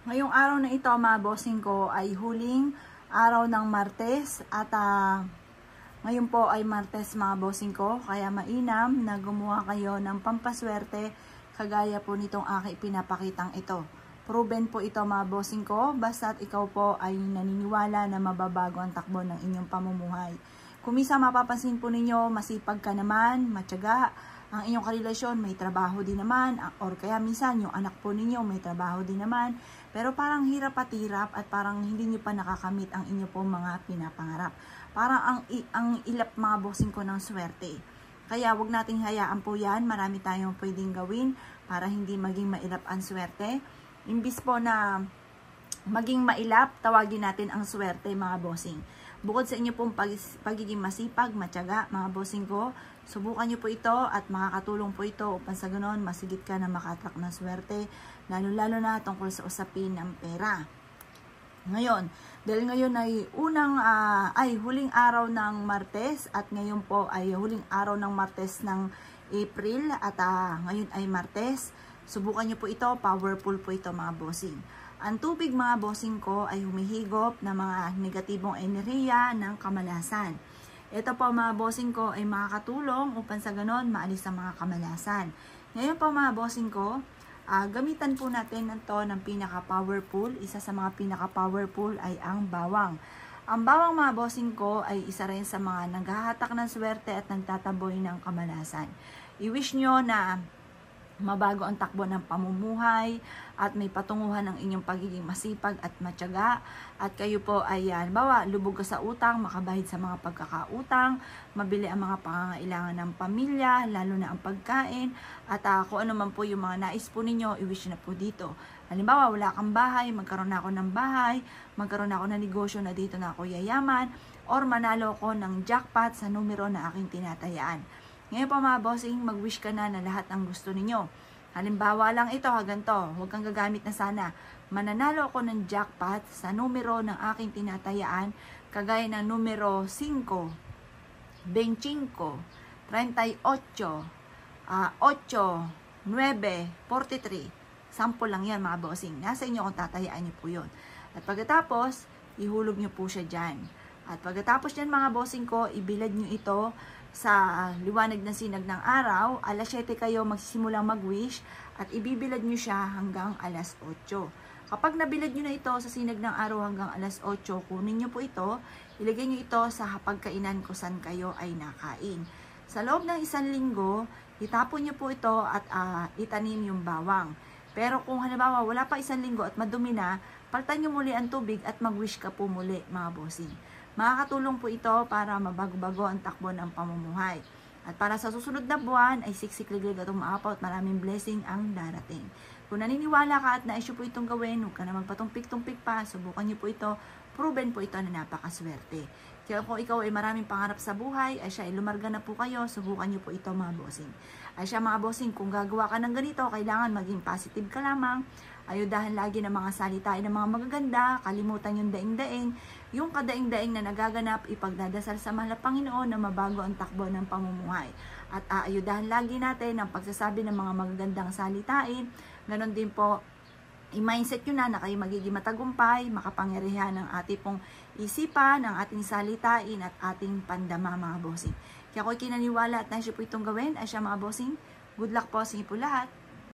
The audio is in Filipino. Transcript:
Ngayong araw na ito mga bossing ko ay huling araw ng Martes at ngayon po ay Martes mga bossing ko, kaya mainam na gumawa kayo ng pampaswerte kagaya po nitong aking pinapakitang ito. Proven po ito mga bossing ko, basta't ikaw po ay naniniwala na mababago ang takbo ng inyong pamumuhay. Kung minsan mapapansin po ninyo, masipag ka naman, matyaga, ang inyong karelasyon may trabaho din naman, or kaya minsan yung anak po ninyo may trabaho din naman, pero parang hirap at hirap at parang hindi nyo pa nakakamit ang inyo po mga pinapangarap. Parang ang ilap mga bossing ko ng swerte. Kaya wag nating hayaan po yan, marami tayong pwedeng gawin para hindi maging mailap ang swerte. Imbis po na maging mailap, tawagin natin ang swerte mga bossing. Bukod sa inyo pong pagiging masipag, matyaga mga bossing ko, subukan nyo po ito at makakatulong po ito upang sa ganoon masigit ka na makatrack ng swerte, lalo-lalo na tungkol sa usapin ng pera. Ngayon, dahil ngayon ay huling araw ng Martes at ngayon po ay huling araw ng Martes ng April at ngayon ay Martes, subukan nyo po ito, powerful po ito mga bossing. Ang tubig mga bossing ko ay humihigop ng mga negatibong enerhiya ng kamalasan. Ito po mga bossing ko ay makakatulong upang sa ganon maalis ang mga kamalasan. Ngayon po mga bossing ko, gamitan po natin ito ng pinaka-powerful. Isa sa mga pinaka-powerful ay ang bawang. Ang bawang mga bossing ko ay isa rin sa mga naghahatak ng swerte at nagtataboy ng kamalasan. I-wish nyo na mabago ang takbo ng pamumuhay at may patunguhan ng inyong pagiging masipag at matyaga at kayo po ay halimbawa lubog ka sa utang, makabahid sa mga pagkakautang, mabili ang mga pangangailangan ng pamilya, lalo na ang pagkain at kung ano man po yung mga nais po ninyo, i-wish na po dito. Halimbawa wala kang bahay, magkaroon ako ng bahay, magkaroon ako ng negosyo na dito na ako yayaman, or manalo ko ng jackpot sa numero na aking tinatayaan. Ngayon po mga bossing, mag-wish ka na lahat ng gusto ninyo. Halimbawa lang ito, ganito, huwag kang gagamit na sana. Mananalo ako ng jackpot sa numero ng aking tinatayaan, kagaya ng numero 5, 25, 38, 8, 9, 43. Sample lang yan mga bossing. Nasa inyo kung tatayaan nyo po yun. At pagkatapos, ihulog nyo po siya dyan. At pagkatapos yan mga bossing ko, ibilad nyo ito sa liwanag ng sinag ng araw. Alas 7 kayo magsisimulang mag-wish at ibibilad nyo siya hanggang alas 8. Kapag nabilad nyo na ito sa sinag ng araw hanggang alas 8, kunin nyo po ito, ilagay nyo ito sa hapagkainan kung saan kayo ay nakain. Sa loob ng 1 linggo, itapon nyo po ito at itanim yung bawang. Pero kung halimbawa wala pa 1 linggo at madumi na, palitan nyo muli ang tubig at mag-wish ka po muli mga bossing. Makakatulong po ito para mabago-bago ang takbo ng pamumuhay. At para sa susunod na buwan ay siksik-liglig at umaapaw at maraming blessing ang darating. Kung naniniwala ka at naisyo po itong gawin, huwag ka na magpatumpik-tumpik pa, subukan niyo po ito, proven po ito na napakaswerte. Kaya kung ikaw ay maraming pangarap sa buhay, ay siya ay lumarga na po kayo, subukan niyo po ito mga bossing. Ay siya mga bossing, kung gagawa ka ng ganito, kailangan maging positive ka lamang, ayudahan lagi ng mga salitain ng mga magaganda, kalimutan yung daing-daing, yung kadaing-daing na nagaganap, ipagdadasal sa mahal na Panginoon na mabago ang takbo ng pamumuhay. At ayudahan lagi natin ang pagsasabi ng mga magagandang salitain, ganon din po, i-mindset nyo na kayo magiging matagumpay, makapangyarihan ng ating pong isipan, ang ating salitain at ating pandama mga bossing. Kaya ako'y kinaniwala at naisip po itong gawin, ay siya mga bossing, good luck po sa inyo po lahat.